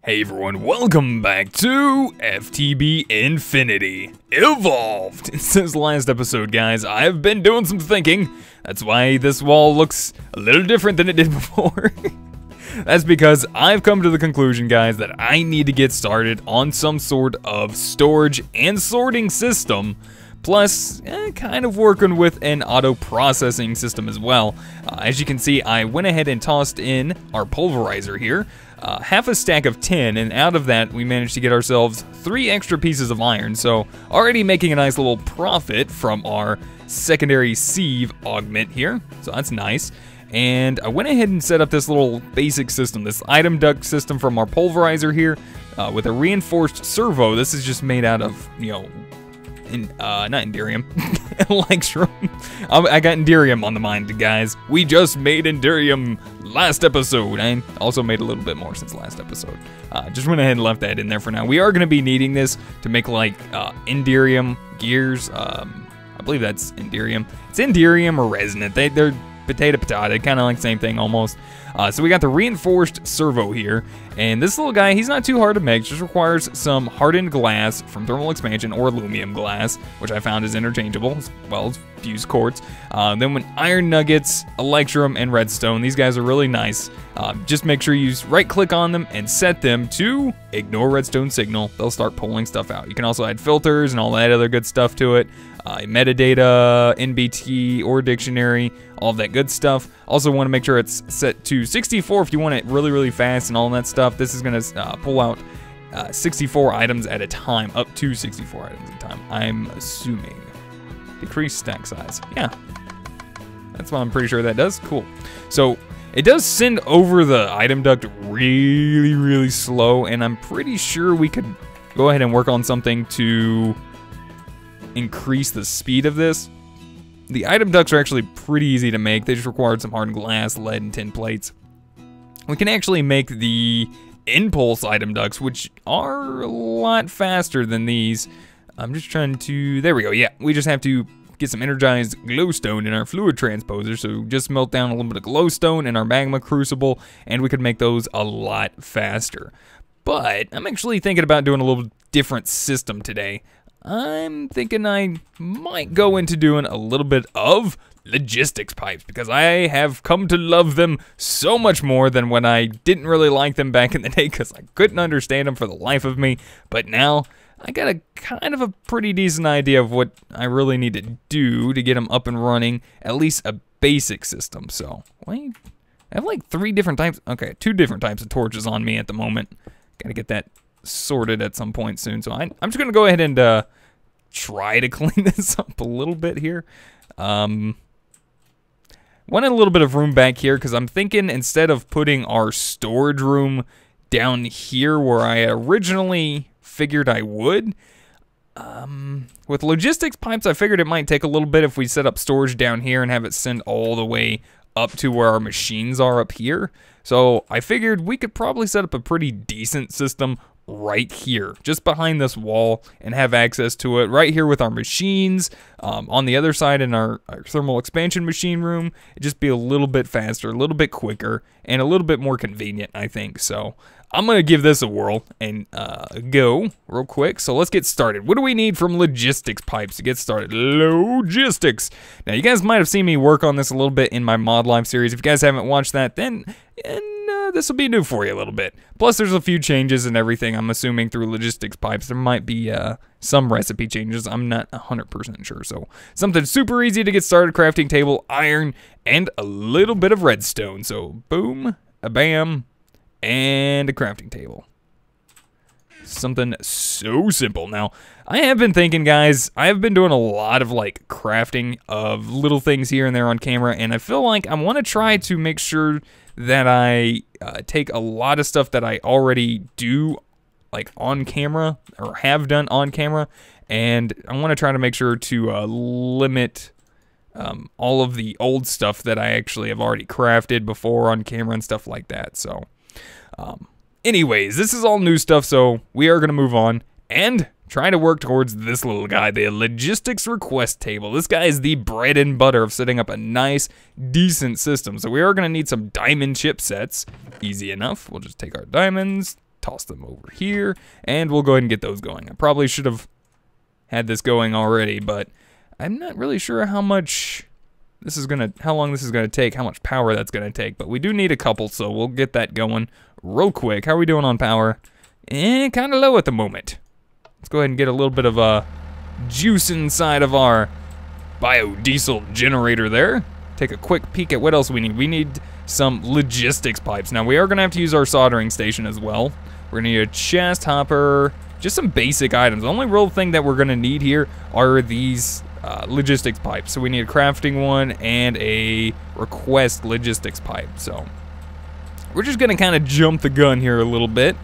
Hey everyone, welcome back to FTB Infinity Evolved. Since the last episode, guys, I've been doing some thinking. That's why this wall looks a little different than it did before. That's because I've come to the conclusion, guys, that I need to get started on some sort of storage and sorting system. Plus, kind of working with an auto-processing system as well. As you can see, I went ahead and tossed in our pulverizer here. Half a stack of tin, and out of that we managed to get ourselves 3 extra pieces of iron, so already making a nice little profit from our secondary sieve augment here, so that's nice. And I went ahead and set up this little basic system, this item duct system from our pulverizer here, with a reinforced servo. This is just made out of, not Enderium, Electrum. I got Enderium on the mind, guys. We just made Enderium last episode, and also made a little bit more since last episode. Just went ahead and left that in there for now. We are going to be needing this to make like Enderium gears. I believe that's Enderium. It's Enderium or resonant. They're potato, kind of like the same thing almost. So we got the reinforced servo here, and this little guy, he's not too hard to make, just requires some hardened glass from thermal expansion or aluminum glass, which I found is interchangeable, as well as fused quartz. Then when iron nuggets, electrum, and redstone, these guys are really nice. Just make sure you right click on them and set them to ignore redstone signal. They'll start pulling stuff out. You can also add filters and all that other good stuff to it. Metadata, NBT, or dictionary, all that good stuff. Also want to make sure it's set to 64 if you want it really fast and all that stuff. This is going to pull out 64 items at a time, up to 64 items at a time, I'm assuming. Decrease stack size. Yeah, that's what I'm pretty sure that does. Cool. So it does send over the item duct really slow, and I'm pretty sure we could go ahead and work on something to increase the speed of this. The item ducts are actually pretty easy to make. They just required some hardened glass, lead, and tin plates. We can actually make the impulse item ducts, which are a lot faster than these. I'm just trying to, there we go, yeah. We just have to get some energized glowstone in our fluid transposer, so just melt down a little bit of glowstone in our magma crucible, and we could make those a lot faster. But I'm actually thinking about doing a little different system today. I'm thinking I might go into doing a little bit of logistics pipes, because I have come to love them so much more than when I didn't really like them back in the day, because I couldn't understand them for the life of me. But now I got a kind of a pretty decent idea of what I really need to do to get them up and running, at least a basic system. So wait, I have like 3 different types, okay, 2 different types of torches on me at the moment. Gotta get that sorted at some point soon, so I'm just gonna go ahead and try to clean this up a little bit here. Wanted a little bit of room back here, because I'm thinking instead of putting our storage room down here where I originally figured I would, with logistics pipes, I figured it might take a little bit if we set up storage down here and have it send all the way up to where our machines are up here. So I figured we could probably set up a pretty decent system right here, just behind this wall, and have access to it right here with our machines. On the other side in our thermal expansion machine room, it'd just be a little bit faster, a little bit quicker, and a little bit more convenient, I think. So I'm gonna give this a whirl and go real quick. So let's get started. What do we need from logistics pipes to get started? Logistics. Now you guys might have seen me work on this a little bit in my Mod Life series. If you guys haven't watched that, then this will be new for you a little bit. Plus there's a few changes and everything, I'm assuming, through logistics pipes. There might be some recipe changes, I'm not 100% sure. So something super easy to get started: crafting table, iron, and a little bit of redstone. So boom, a bam, and a crafting table. Something so simple. Now, I have been thinking, guys, I have been doing a lot of like crafting of little things here and there on camera, and I feel like I want to try to make sure that I take a lot of stuff that I already do like on camera, or have done on camera, and I want to try to make sure to limit all of the old stuff that I actually have already crafted before on camera and stuff like that. So anyways, this is all new stuff, so we are going to move on and try to work towards this little guy, the logistics request table. This guy is the bread and butter of setting up a nice, decent system. So we are going to need some diamond chipsets. Easy enough. We'll just take our diamonds, toss them over here, and we'll go ahead and get those going. I probably should have had this going already, but I'm not really sure how long this is gonna take, how much power that's gonna take, but we do need a couple, so we'll get that going real quick. How are we doing on power? Kind of low at the moment. Let's go ahead and get a little bit of juice inside of our biodiesel generator there. Take a quick peek at what else we need. We need some logistics pipes. Now we are gonna have to use our soldering station as well. We're gonna need a chest hopper, just some basic items. The only real thing that we're gonna need here are these logistics pipes. So we need a crafting one and a request logistics pipe. So we're just gonna kind of jump the gun here a little bit.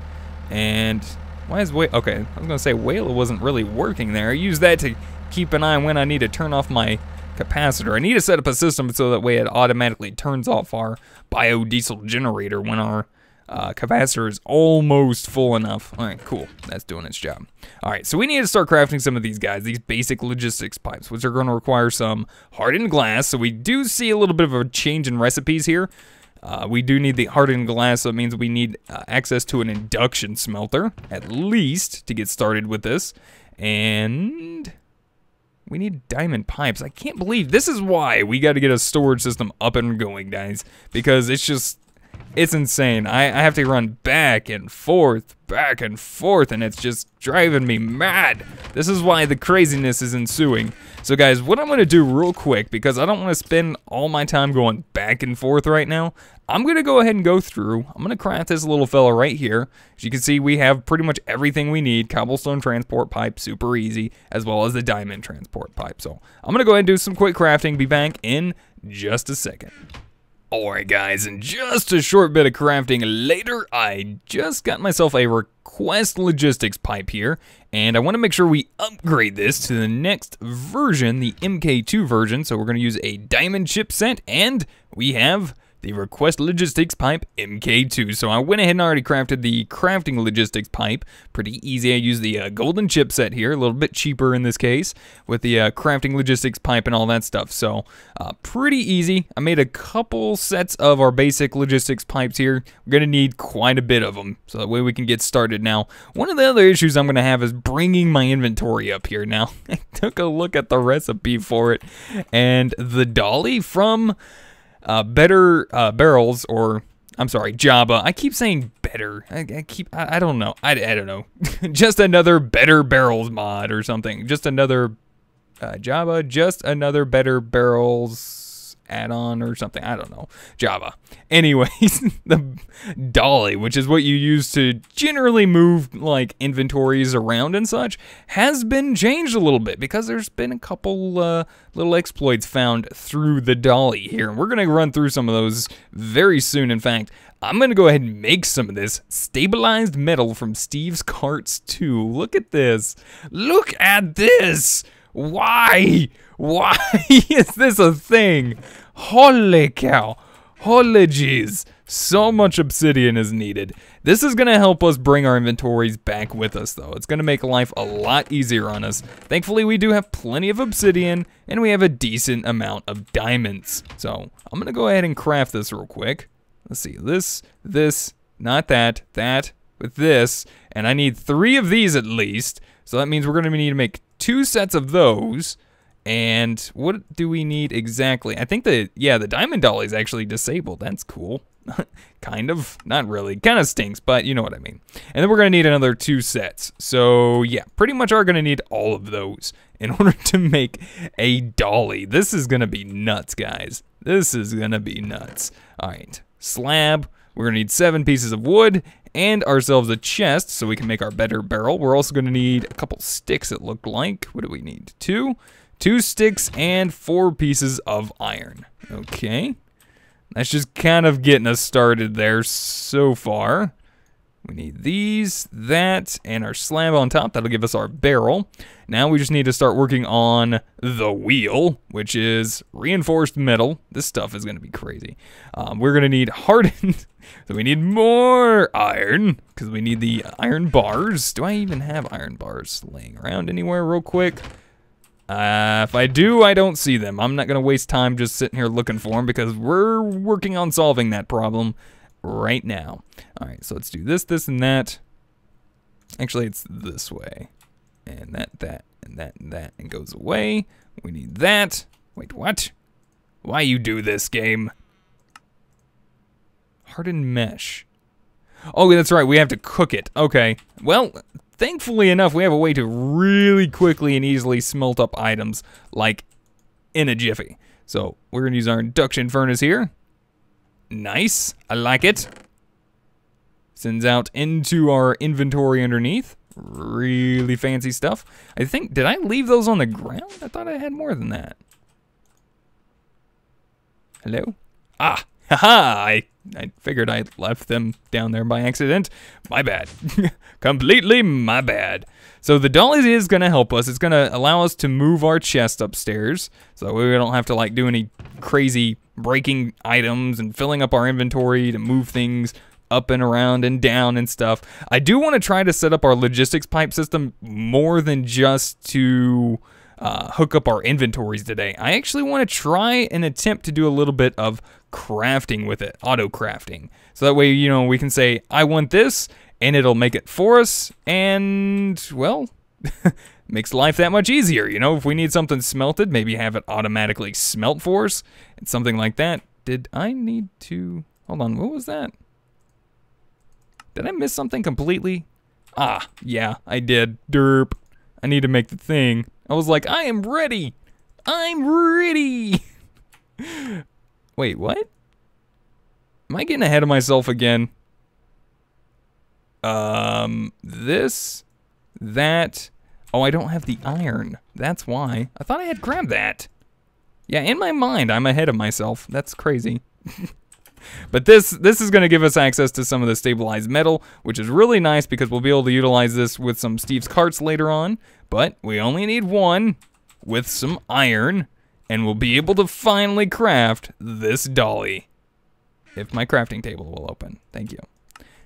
And why is okay, I was gonna say Whale wasn't really working there. I use that to keep an eye on when I need to turn off my capacitor. I need to set up a system so that way it automatically turns off our biodiesel generator when our capacitor is almost full enough. All right, cool, that's doing its job. All right, so we need to start crafting some of these guys, these basic logistics pipes, which are going to require some hardened glass. So we do see a little bit of a change in recipes here. We do need the hardened glass, so it means we need access to an induction smelter, at least, to get started with this. And we need diamond pipes. I can't believe this is why we got to get a storage system up and going, guys, because it's insane. I have to run back and forth, and it's just driving me mad. This is why the craziness is ensuing. So guys, what I'm gonna do real quick, because I don't wanna spend all my time going back and forth right now, I'm gonna go ahead and go through. I'm gonna craft this little fella right here. As you can see, we have pretty much everything we need. Cobblestone transport pipe, super easy, as well as the diamond transport pipe. So I'm gonna go ahead and do some quick crafting, be back in just a second. Alright guys, and just a short bit of crafting later, I just got myself a request logistics pipe here, and I want to make sure we upgrade this to the next version, the MK2 version. So we're going to use a diamond chipset, and we have the request logistics pipe MK2. So I went ahead and already crafted the crafting logistics pipe. Pretty easy. I used the golden chipset here, a little bit cheaper in this case, with the crafting logistics pipe and all that stuff. So pretty easy. I made a couple sets of our basic logistics pipes here. We're going to need quite a bit of them, so that way we can get started. Now, one of the other issues I'm going to have is bringing my inventory up here. Now, I took a look at the recipe for it, and the dolly from Better Barrels, or I'm sorry, Java. I keep saying better. I don't know. I don't know. Just another Better Barrels mod or something. Just another Java. Just another Better Barrels add-on or something. I don't know. Java. Anyways, the dolly, which is what you use to generally move like inventories around and such, has been changed a little bit because there's been a couple little exploits found through the dolly here. And we're going to run through some of those very soon. In fact, I'm going to go ahead and make some of this stabilized metal from Steve's Carts 2. Look at this. Look at this. Why? Why is this a thing? Holy cow. Holy jeez. So much obsidian is needed. This is going to help us bring our inventories back with us, though. It's going to make life a lot easier on us. Thankfully, we do have plenty of obsidian, and we have a decent amount of diamonds. So I'm going to go ahead and craft this real quick. Let's see. This, not that, with this. And I need 3 of these at least. So that means we're going to need to make 2 sets of those. And what do we need exactly? I think the diamond dolly is actually disabled. That's cool. Kind of, not really. Kind of stinks, but you know what I mean. And then we're going to need another 2 sets. So yeah, pretty much are going to need all of those in order to make a dolly. This is going to be nuts, guys. This is going to be nuts. All right, slab. We're going to need 7 pieces of wood and ourselves a chest so we can make our better barrel. We're also going to need a couple sticks, it looked like. What do we need? 2 sticks and 4 pieces of iron. Okay. That's just kind of getting us started there so far. We need these, that, and our slab on top. That'll give us our barrel. Now we just need to start working on the wheel, which is reinforced metal. This stuff is going to be crazy. We're going to need hardened. So we need more iron, because we need the iron bars. Do I even have iron bars laying around anywhere real quick? If I do, I don't see them. I'm not going to waste time just sitting here looking for them, because we're working on solving that problem right now. All right, so let's do this, and that. Actually, it's this way. And that, and that, and goes away. We need that. Wait, what? Why you do this, game? Hardened mesh. Oh, that's right, we have to cook it. Okay, well, thankfully enough, we have a way to really quickly and easily smelt up items, like in a jiffy. So, we're gonna use our induction furnace here. Nice, I like it. Sends out into our inventory underneath. Really fancy stuff. I think, did I leave those on the ground? I thought I had more than that. Hello? Ah, haha, I figured I left them down there by accident. My bad. Completely my bad. So the dolly is gonna help us. It's gonna allow us to move our chest upstairs, so we don't have to like do any crazy breaking items and filling up our inventory to move things up and around and down and stuff. I do want to try to set up our logistics pipe system more than just to hook up our inventories today. I actually want to try and attempt to do a little bit of crafting with it, auto crafting. So that way, you know, we can say, I want this, and it'll make it for us, and, well, makes life that much easier. You know, if we need something smelted, maybe have it automatically smelt for us, and something like that. Did I need to, hold on, what was that? Did I miss something completely? Ah, yeah, I did. Derp. I need to make the thing. I was like, I am ready. I'm ready. Wait, what? Am I getting ahead of myself again? This, that. Oh, I don't have the iron. That's why. I thought I had grabbed that. Yeah, in my mind, I'm ahead of myself. That's crazy. But this is going to give us access to some of the stabilized metal, which is really nice because we'll be able to utilize this with some Steve's carts later on. But we only need one with some iron, and we'll be able to finally craft this dolly. If my crafting table will open. Thank you.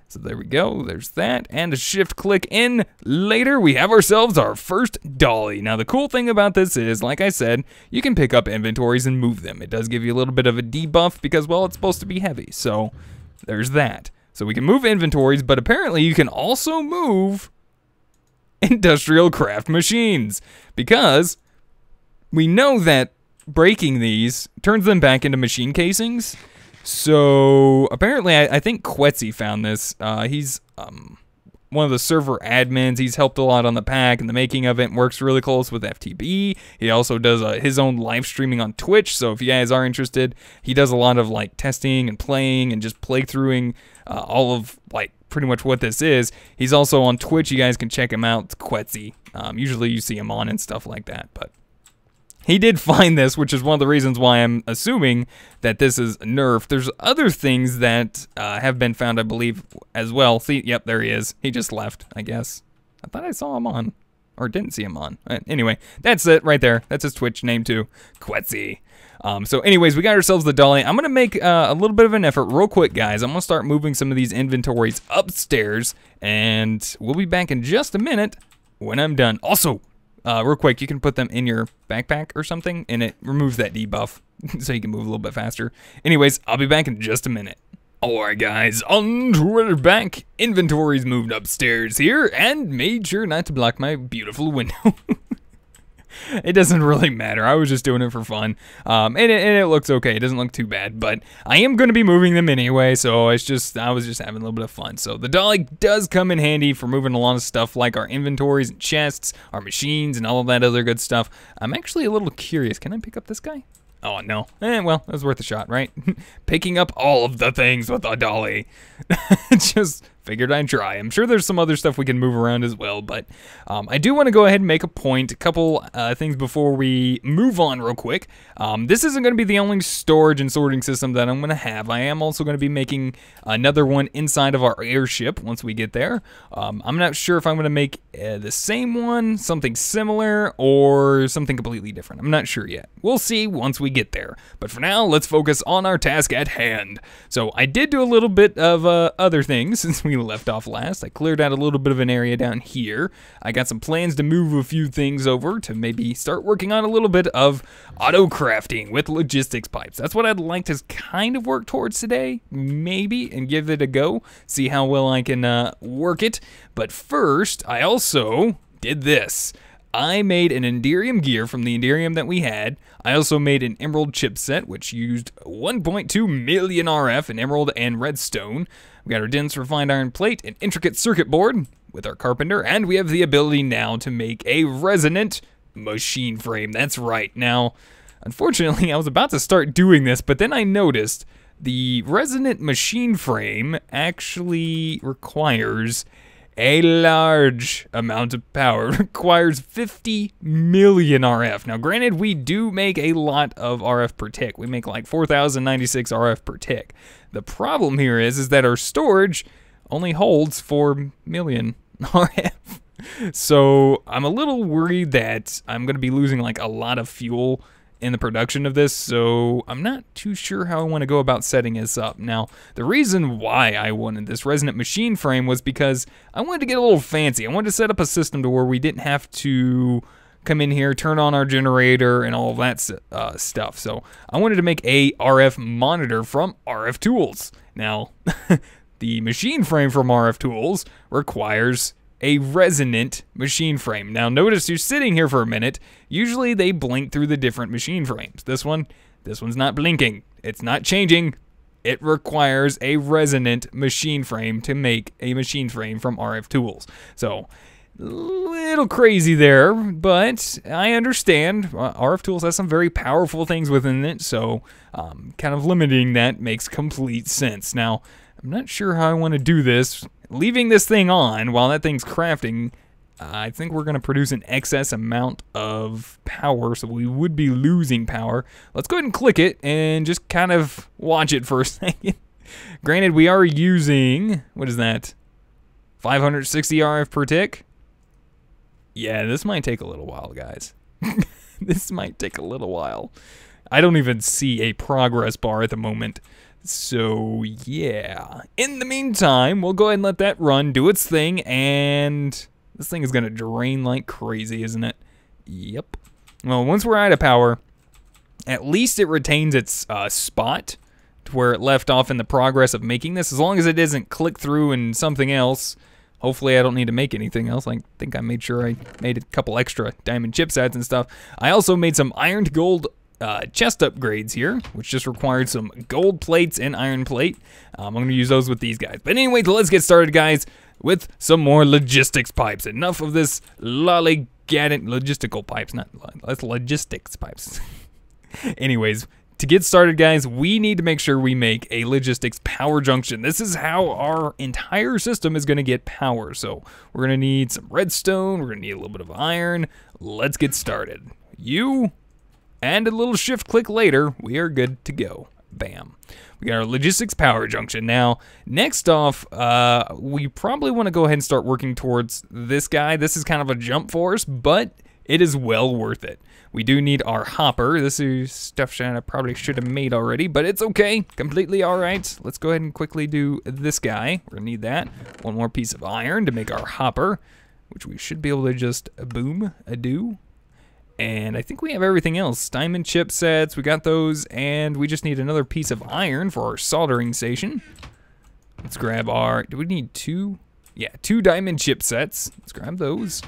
So there we go, there's that, and a shift click in later, we have ourselves our first dolly. Now the cool thing about this is, like I said, you can pick up inventories and move them. It does give you a little bit of a debuff because, well, it's supposed to be heavy, so there's that. So we can move inventories, but apparently you can also move industrial craft machines, because we know that breaking these turns them back into machine casings. So apparently, I think Quetzy found this. He's one of the server admins. He's helped a lot on the pack and the making of it, and works really close with FTB. He also does his own live streaming on Twitch. So if you guys are interested, he does a lot of like testing and playing and just playthroughing all of like pretty much what this is. He's also on Twitch. You guys can check him out. It's Quetzy. Usually you see him on and stuff like that, but he did find this, which is one of the reasons why I'm assuming that this is nerfed. There's other things that have been found, I believe, as well. See, yep, there he is. He just left, I guess. I thought I saw him on, or didn't see him on. Anyway, that's it right there. That's his Twitch name too, Quetzy. So anyways, we got ourselves the dolly. I'm going to make a little bit of an effort real quick, guys. I'm going to start moving some of these inventories upstairs, and we'll be back in just a minute when I'm done. Also, real quick, you can put them in your backpack or something, and it removes that debuff, so you can move a little bit faster. Anyways, I'll be back in just a minute. Alright guys, we're back. Inventory's moved upstairs here, and made sure not to block my beautiful window. It doesn't really matter. I was just doing it for fun. And it looks okay. It doesn't look too bad, but I am going to be moving them anyway, so I was just having a little bit of fun. So the dolly does come in handy for moving a lot of stuff like our inventories and chests, our machines, and all of that other good stuff. I'm actually a little curious. Can I pick up this guy? Oh, no. Well, it was worth a shot, right? Picking up all of the things with a dolly. Just figured I'd try. I'm sure there's some other stuff we can move around as well, but I do want to go ahead and make a point, a couple things before we move on real quick. This isn't going to be the only storage and sorting system that I'm going to have. I am also going to be making another one inside of our airship once we get there. I'm not sure if I'm going to make the same one, something similar, or something completely different. I'm not sure yet. We'll see once we get there. But for now, let's focus on our task at hand. So I did do a little bit of other things since we we left off last. I cleared out a little bit of an area down here. I got some plans to move a few things over to maybe start working on a little bit of auto crafting with logistics pipes. That's what I'd like to kind of work towards today, maybe, and give it a go. See how well I can work it. But first, I also did this. I made an Enderium gear from the Enderium that we had. I also made an Emerald chipset, which used 1.2 million RF in Emerald and Redstone. We got our dense refined iron plate, an intricate circuit board with our carpenter, and we have the ability now to make a resonant machine frame. That's right. Now, unfortunately, I was about to start doing this, but then I noticed the resonant machine frame actually requires a large amount of power. It requires 50 million RF. Now, granted, we do make a lot of RF per tick. We make like 4,096 RF per tick. The problem here is that our storage only holds 4 million RF. So I'm a little worried that I'm going to be losing like a lot of fuel in the production of this, so I'm not too sure how I want to go about setting this up. Now, the reason why I wanted this resonant machine frame was because I wanted to get a little fancy. I wanted to set up a system to where we didn't have to come in here, turn on our generator, and all of that stuff. So I wanted to make a RF monitor from RF Tools. Now, the machine frame from RF Tools requires a resonant machine frame. Now notice you're sitting here for a minute. Usually they blink through the different machine frames. This one's not blinking. It's not changing. It requires a resonant machine frame to make a machine frame from RF Tools. So, a little crazy there, but I understand. RF Tools has some very powerful things within it, so kind of limiting that makes complete sense. Now, I'm not sure how I want to do this. Leaving this thing on while that thing's crafting, I think we're going to produce an excess amount of power, so we would be losing power. Let's go ahead and click it and just kind of watch it for a second. Granted, we are using, what is that, 560 RF per tick? Yeah, this might take a little while, guys. This might take a little while. I don't even see a progress bar at the moment. So, yeah. In the meantime, we'll go ahead and let that run, do its thing, and this thing is going to drain like crazy, isn't it? Yep. Well, once we're out of power, at least it retains its spot to where it left off in the progress of making this. As long as it doesn't click through in something else, hopefully I don't need to make anything else. I think I made sure I made a couple extra diamond chipsets and stuff. I also made some iron to gold chest upgrades here, which just required some gold plates and iron plate. I'm going to use those with these guys. But anyway, let's get started, guys, with some more logistics pipes. Enough of this logistical pipes, that's logistics pipes. Anyways, to get started, guys, we need to make sure we make a logistics power junction. This is how our entire system is going to get power. So we're going to need some redstone. We're going to need a little bit of iron. Let's get started. And a little shift click later, we are good to go. Bam. We got our logistics power junction. Now, next off, we probably want to go ahead and start working towards this guy. This is kind of a jump for us, but it is well worth it. We do need our hopper. This is stuff that I probably should have made already, but it's okay. Completely all right. Let's go ahead and quickly do this guy. We're going to need that. One more piece of iron to make our hopper, which we should be able to just do. And I think we have everything else. Diamond chipsets, we got those, and we just need another piece of iron for our soldering station. Let's grab our, do we need two? Yeah, 2 diamond chipsets. Let's grab those.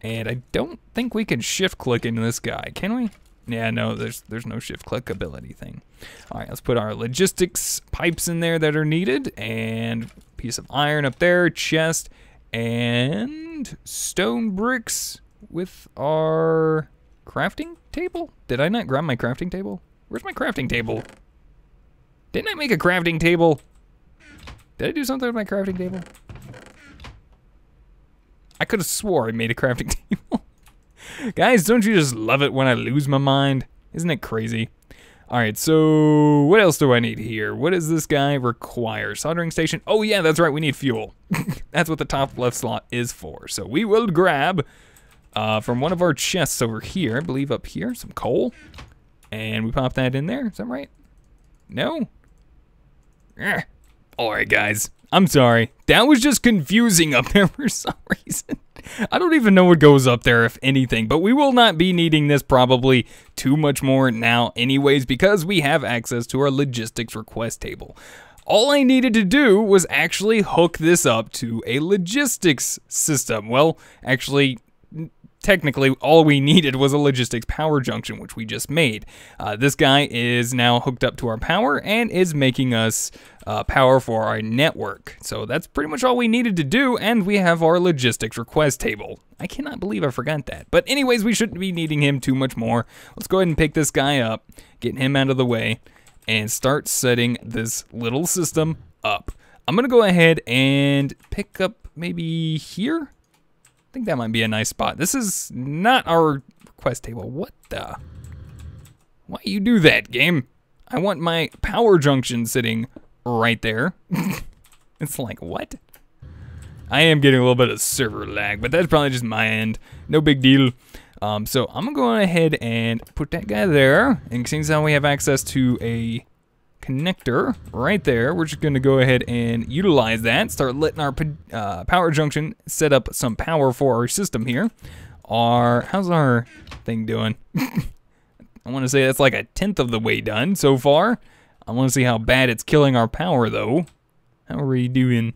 And I don't think we can shift click into this guy, can we? Yeah, no, there's no shift click ability thing. All right, let's put our logistics pipes in there that are needed, and piece of iron up there, chest, and stone bricks with our crafting table? Did I not grab my crafting table? Where's my crafting table? Didn't I make a crafting table? Did I do something with my crafting table? I could have swore I made a crafting table. Guys, don't you just love it when I lose my mind? Isn't it crazy? Alright, so what else do I need here? What does this guy require? Soldering station? Oh yeah, that's right, we need fuel. That's what the top left slot is for. So we will grab from one of our chests over here, I believe up here, some coal. And we pop that in there, is that right? No? Alright guys, I'm sorry. That was just confusing up there for some reason. I don't even know what goes up there, if anything, but we will not be needing this probably too much more now anyways, because we have access to our logistics request table. All I needed to do was actually hook this up to a logistics system. Well, actually, technically, all we needed was a logistics power junction, which we just made. This guy is now hooked up to our power and is making us power for our network. So that's pretty much all we needed to do, and we have our logistics request table. I cannot believe I forgot that. But anyways, we shouldn't be needing him too much more. Let's go ahead and pick this guy up, get him out of the way, and start setting this little system up. I'm going to go ahead and pick up maybe here. I think that might be a nice spot. This is not our request table. What the? Why you do that, game? I want my power junction sitting right there. It's like, what? I am getting a little bit of server lag, but that's probably just my end. No big deal. So I'm gonna go ahead and put that guy there. And seeing as how we have access to a connector right there, we're just gonna go ahead and utilize that. Start letting our power junction set up some power for our system here. How's our thing doing? I want to say that's like 1/10 of the way done so far. I want to see how bad it's killing our power though. How are we doing?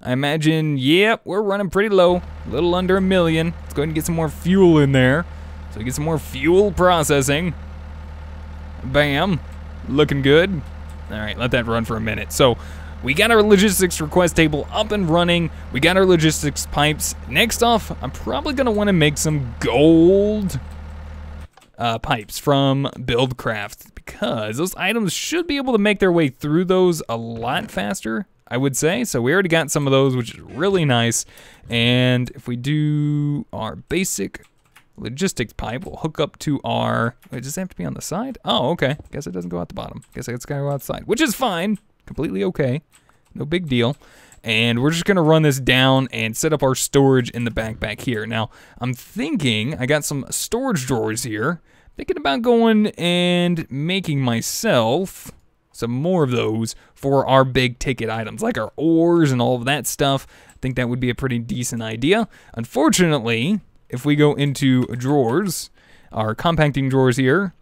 I imagine, yep, we're running pretty low, a little under 1 million. Let's go ahead and get some more fuel in there. So we get some more fuel processing. Bam, looking good. All right, let that run for a minute. So we got our logistics request table up and running. We got our logistics pipes. Next off, I'm probably gonna wanna make some gold pipes from Buildcraft, because those items should be able to make their way through those a lot faster, I would say. So we already got some of those, which is really nice. And if we do our basic logistics pipe, we'll hook up to our, wait, does it have to be on the side? Oh, okay. Guess it doesn't go out the bottom. Guess it's gotta go outside, which is fine. Completely okay. No big deal. And we're just gonna run this down and set up our storage in the back here. Now, I'm thinking, I got some storage drawers here. Thinking about going and making myself some more of those for our big ticket items, like our ores and all of that stuff. I think that would be a pretty decent idea. Unfortunately, if we go into drawers, our compacting drawers here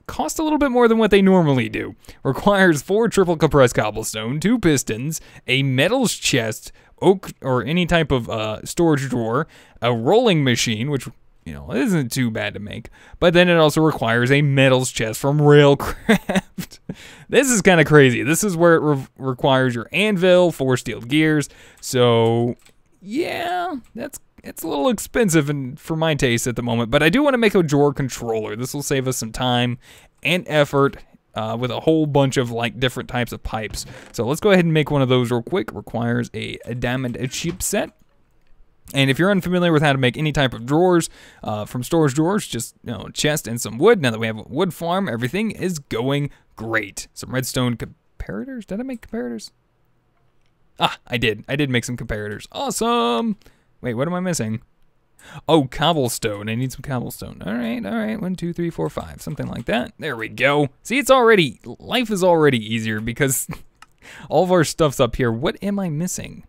cost a little bit more than what they normally do. Requires 4 triple compressed cobblestone, 2 pistons, a metals chest, oak or any type of storage drawer, a rolling machine, which, you know, isn't too bad to make, but then it also requires a metals chest from Railcraft. This is kind of crazy. This is where it requires your anvil, 4 steel gears. So yeah, it's a little expensive for my taste at the moment, but I do want to make a drawer controller. This will save us some time and effort with a whole bunch of like different types of pipes. So let's go ahead and make one of those real quick. Requires a diamond chipset. And if you're unfamiliar with how to make any type of drawers from storage drawers, just, you know, chest and some wood. Now that we have a wood farm, everything is going great. Some redstone comparators. Did I make comparators? Ah, I did. I did make some comparators. Awesome. Wait, what am I missing? Oh, cobblestone. I need some cobblestone. All right. 1, 2, 3, 4, 5. Something like that. There we go. See, life is already easier because all of our stuff's up here. What am I missing?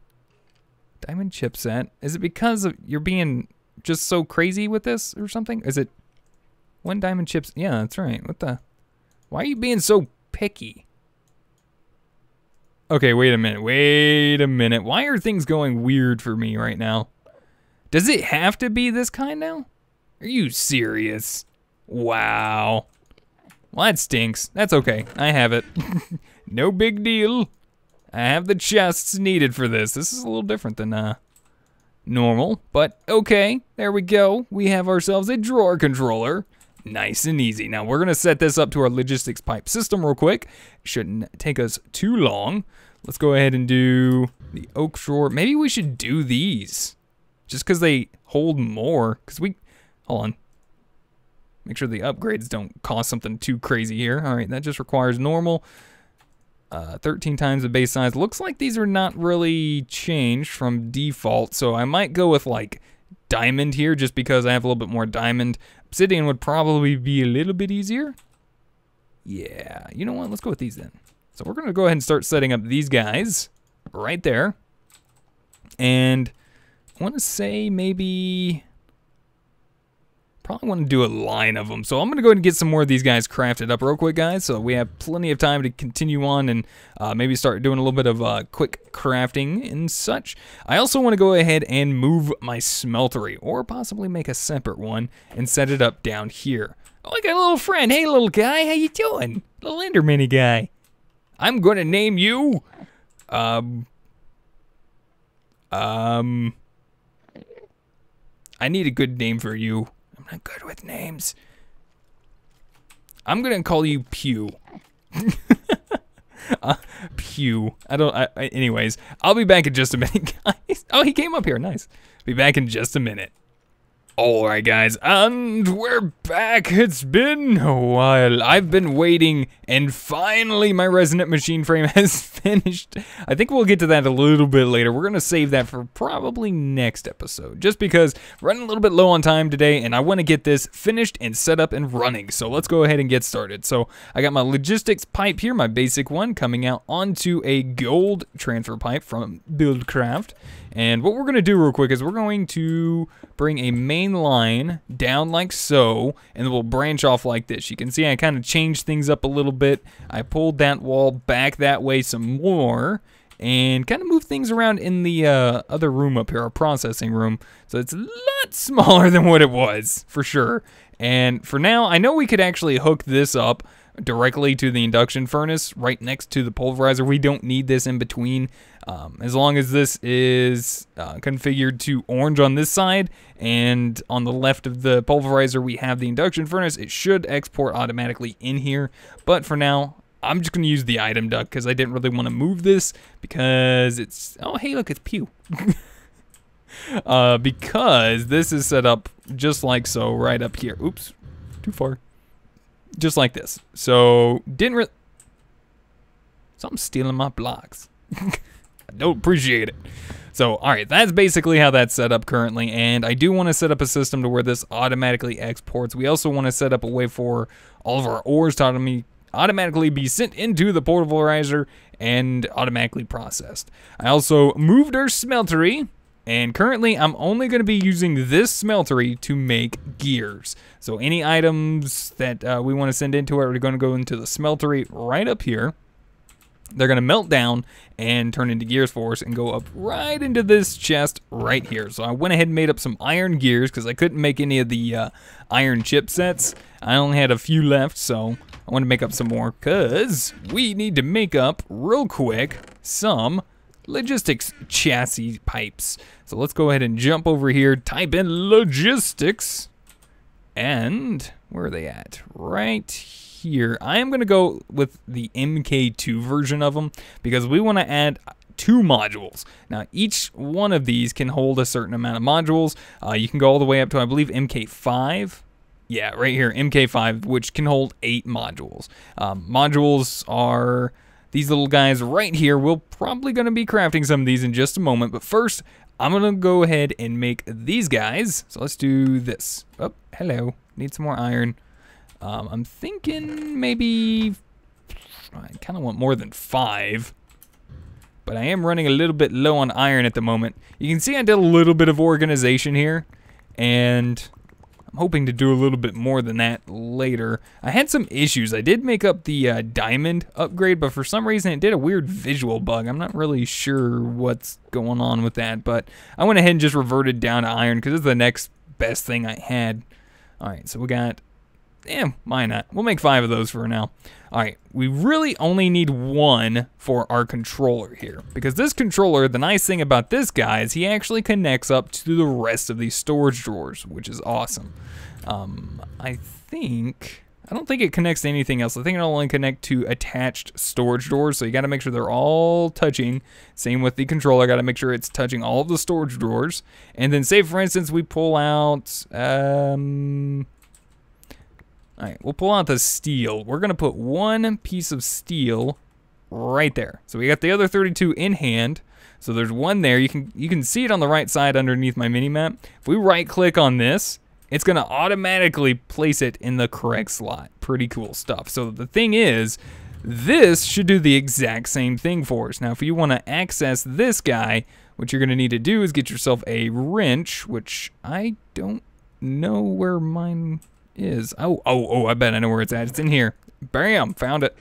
Diamond chipset. Is it because you're being just so crazy with this or something? Is it 1 diamond chips? Yeah, that's right. What the? Why are you being so picky? Okay, wait a minute. Why are things going weird for me right now? Does it have to be this kind now? Are you serious? Wow. Well, that stinks. That's okay. I have it. No big deal. I have the chests needed for this. This is a little different than normal, but okay. There we go. We have ourselves a drawer controller. Nice and easy. Now we're gonna set this up to our logistics pipe system real quick. Shouldn't take us too long. Let's go ahead and do the oak drawer. Maybe we should do these just because they hold more. Hold on. Make sure the upgrades don't cost something too crazy here. All right, that just requires normal. 13 times the base size. Looks like these are not really changed from default, so I might go with like diamond here just because I have a little bit more diamond. Obsidian would probably be a little bit easier. Yeah, you know what? Let's go with these then. So we're gonna go ahead and start setting up these guys. right there. And I want to say maybe... probably want to do a line of them. So I'm going to go ahead and get some more of these guys crafted up real quick, guys. So we have plenty of time to continue on and maybe start doing a little bit of quick crafting and such. I also want to go ahead and move my smeltery, or possibly make a separate one and set it up down here. Oh, I got a little friend. Hey, little guy. How you doing? Little Enderman guy. I'm going to name you... I need a good name for you. I'm not good with names. I'm gonna call you Pew. Pew. Anyways, I'll be back in just a minute, guys. Oh, he came up here. Nice. Be back in just a minute. Alright guys, and we're back. It's been a while. I've been waiting, and finally my resonant machine frame has finished. I think we'll get to that a little bit later. We're going to save that for probably next episode, just because we're running a little bit low on time today, and I want to get this finished and set up and running. So let's go ahead and get started. So I got my logistics pipe here, my basic one, coming out onto a gold transfer pipe from Buildcraft. And what we're going to do real quick is we're going to bring a main line down like so, and then we'll branch off like this. You can see I kind of changed things up a little bit. I pulled that wall back that way some more, and kind of moved things around in the other room up here, our processing room. So it's a lot smaller than what it was, for sure. And for now, I know we could actually hook this up directly to the induction furnace right next to the pulverizer. We don't need this in between. As long as this is configured to orange on this side, and on the left of the pulverizer we have the induction furnace, it should export automatically in here. But for now, I'm just going to use the item duct because I didn't really want to move this because it's... oh, hey, look, it's Pew. Because this is set up just like so right up here. Oops, too far. Just like this. So, didn't really... something's stealing my blocks. I don't appreciate it. So, alright, that's basically how that's set up currently, and I do want to set up a system to where this automatically exports. We also want to set up a way for all of our ores to automatically be sent into the pulverizer and automatically processed. I also moved our smeltery, and currently I'm only going to be using this smeltery to make gears. So any items that we want to send into it are going to go into the smeltery right up here. They're going to melt down and turn into gears for us and go up right into this chest right here. So I went ahead and made up some iron gears because I couldn't make any of the iron chipsets. I only had a few left, so I want to make up some more because we need to make up real quick some logistics chassis pipes. So let's go ahead and jump over here, type in logistics, and where are they at? Right here. I am going to go with the MK2 version of them because we want to add 2 modules. Now each one of these can hold a certain amount of modules. You can go all the way up to, I believe, MK5. Yeah, right here, MK5, which can hold 8 modules. Modules are these little guys right here. We're probably going to be crafting some of these in just a moment, but first I'm going to go ahead and make these guys. So let's do this. Oh, hello. Need some more iron. I'm thinking maybe, I kind of want more than 5, but I am running a little bit low on iron at the moment. You can see I did a little bit of organization here, and I'm hoping to do a little bit more than that later. I had some issues. I did make up the diamond upgrade, but for some reason it did a weird visual bug. I'm not really sure what's going on with that, but I went ahead and just reverted down to iron because it's the next best thing I had. Alright, so we got... why not? We'll make 5 of those for now. Alright, we really only need 1 for our controller here. Because this controller, the nice thing about this guy is he actually connects up to the rest of these storage drawers, which is awesome. I don't think it connects to anything else. I think it'll only connect to attached storage drawers, so you gotta make sure they're all touching. Same with the controller, gotta make sure it's touching all of the storage drawers. And then say, for instance, we pull out, alright, we'll pull out the steel. We're going to put 1 piece of steel right there. So we got the other 32 in hand. So there's 1 there. You can see it on the right side underneath my mini-map. If we right-click on this, it's going to automatically place it in the correct slot. Pretty cool stuff. So the thing is, this should do the exact same thing for us. Now, if you want to access this guy, what you're going to need to do is get yourself a wrench, which I don't know where mine is. Oh, I bet I know where it's at. It's in here. Bam, found it.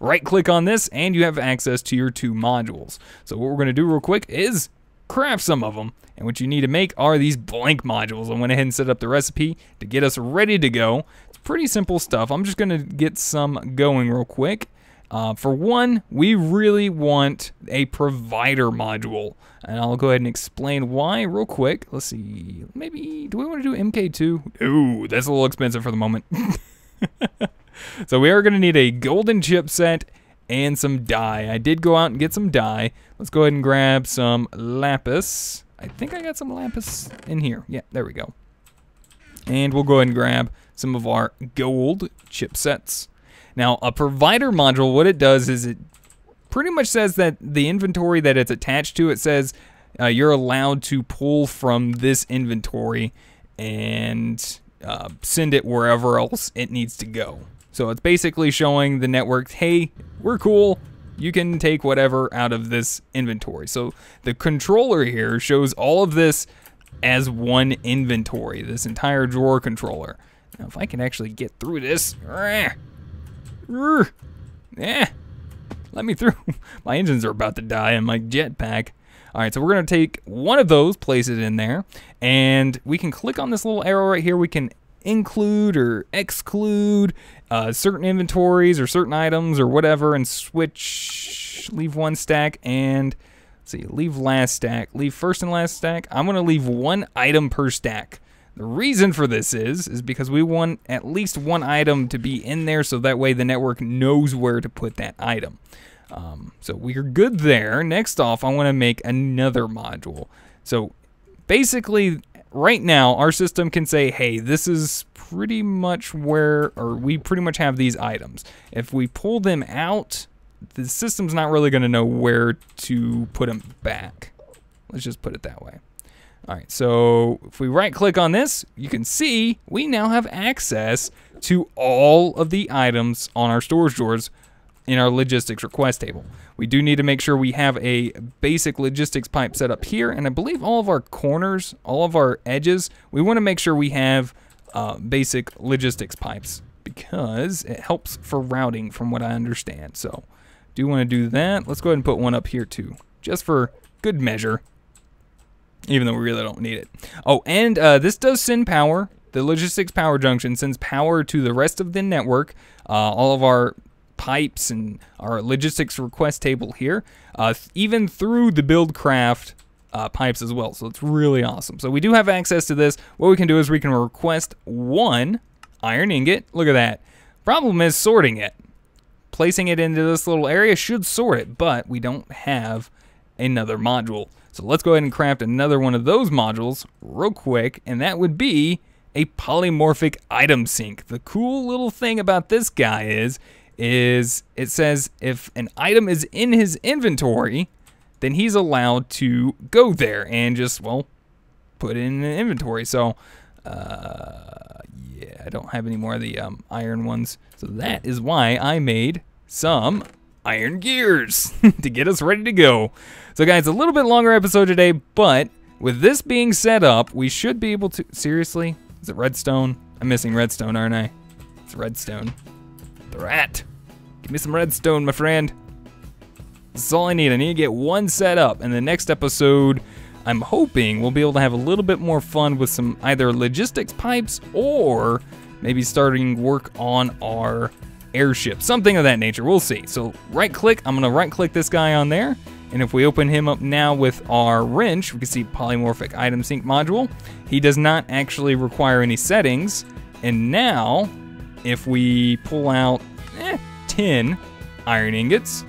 Right click on this and you have access to your 2 modules. So what we're going to do real quick is craft some of them. And what you need to make are these blank modules. I went ahead and set up the recipe to get us ready to go. It's pretty simple stuff. I'm just going to get some going real quick. For one, we really want a provider module. And I'll go ahead and explain why real quick. Let's see. Maybe, do we want to do MK2? Ooh, that's a little expensive for the moment. So we are going to need a golden chipset and some dye. I did go out and get some dye. Let's go ahead and grab some lapis. I think I got some lapis in here. Yeah, there we go. And we'll go ahead and grab some of our gold chipsets. Now, a provider module, what it does is it pretty much says that the inventory that it's attached to, it says you're allowed to pull from this inventory and send it wherever else it needs to go. So it's basically showing the network, hey, we're cool. You can take whatever out of this inventory. So the controller here shows all of this as one inventory, this entire drawer controller. Now, if I can actually get through this, let me through. My engines are about to die in my jetpack. All right, so we're gonna take one of those, place it in there, and we can click on this little arrow right here. We can include or exclude certain inventories or certain items or whatever, and switch, leave one stack, and let's see, leave last stack, leave first and last stack. I'm gonna leave 1 item per stack. The reason for this is because we want at least 1 item to be in there so that way the network knows where to put that item. So we're good there. Next off, I want to make another module. So basically, right now, our system can say, hey, this is pretty much where, or we pretty much have these items. If we pull them out, the system's not really going to know where to put them back. Let's just put it that way. All right, so if we right click on this, you can see we now have access to all of the items on our storage drawers in our logistics request table. We do need to make sure we have a basic logistics pipe set up here, and I believe all of our corners, all of our edges, we want to make sure we have basic logistics pipes because it helps for routing from what I understand. So do want to do that. Let's go ahead and put one up here too, just for good measure, even though we really don't need it. Oh, and this does send power. The logistics power junction sends power to the rest of the network. All of our pipes and our logistics request table here, even through the build craft pipes as well. So it's really awesome. So we do have access to this. What we can do is we can request 1 iron ingot. Look at that. Problem is sorting it. Placing it into this little area should sort it, but we don't have another module. So let's go ahead and craft another one of those modules real quick, and that would be a polymorphic item sync. The cool little thing about this guy is it says if an item is in his inventory, then he's allowed to go there and just, well, put it in an inventory. So, yeah, I don't have any more of the iron ones. So that is why I made some iron gears to get us ready to go. So guys, a little bit longer episode today, but with this being set up, we should be able to, seriously? Is it redstone? I'm missing redstone, aren't I? It's redstone. The rat. Give me some redstone, my friend. This is all I need. I need to get 1 set up. And the next episode, I'm hoping we'll be able to have a little bit more fun with some either logistics pipes or maybe starting work on our airship. Something of that nature. We'll see. So right click. I'm going to right click this guy on there. And if we open him up now with our wrench, we can see polymorphic item sync module. He does not actually require any settings. And now, if we pull out 10 iron ingots,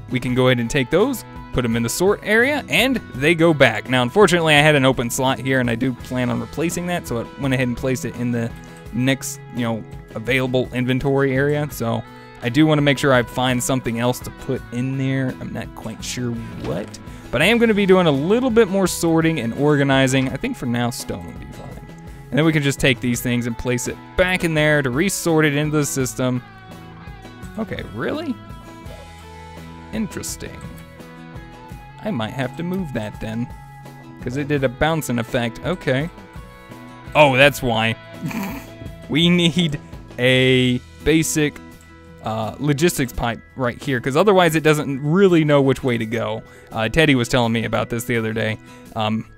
we can go ahead and take those, put them in the sort area, and they go back. Now, unfortunately, I had an open slot here, and I do plan on replacing that, so I went ahead and placed it in the next, available inventory area. So I do want to make sure I find something else to put in there. I'm not quite sure what, but I am going to be doing a little bit more sorting and organizing. I think for now, stone will be fine. And then we can just take these things and place it back in there to resort it into the system. Okay, really? Interesting. I might have to move that then, because it did a bouncing effect. Okay. Oh, that's why. We need a basic logistics pipe right here, because otherwise it doesn't really know which way to go. Teddy was telling me about this the other day.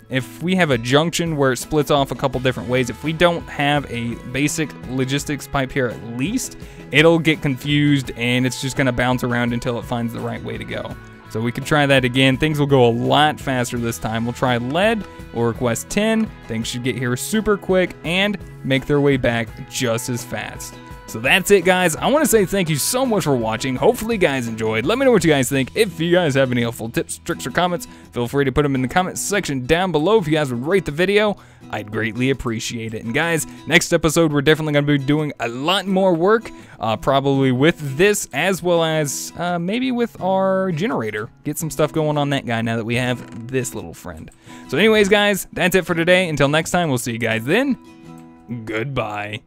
If we have a junction where it splits off a couple different ways, if we don't have a basic logistics pipe here at least, it'll get confused and it's just gonna bounce around until it finds the right way to go. So we can try that again. Things will go a lot faster this time. We'll try lead, we'll request 10. Things should get here super quick and make their way back just as fast. So that's it, guys. I want to say thank you so much for watching. Hopefully you guys enjoyed. Let me know what you guys think. If you guys have any helpful tips, tricks, or comments, feel free to put them in the comments section down below. If you guys would rate the video, I'd greatly appreciate it. And guys, next episode, we're definitely going to be doing a lot more work, probably with this, as well as maybe with our generator. Get some stuff going on that guy now that we have this little friend. So anyways, guys, that's it for today. Until next time, we'll see you guys then. Goodbye.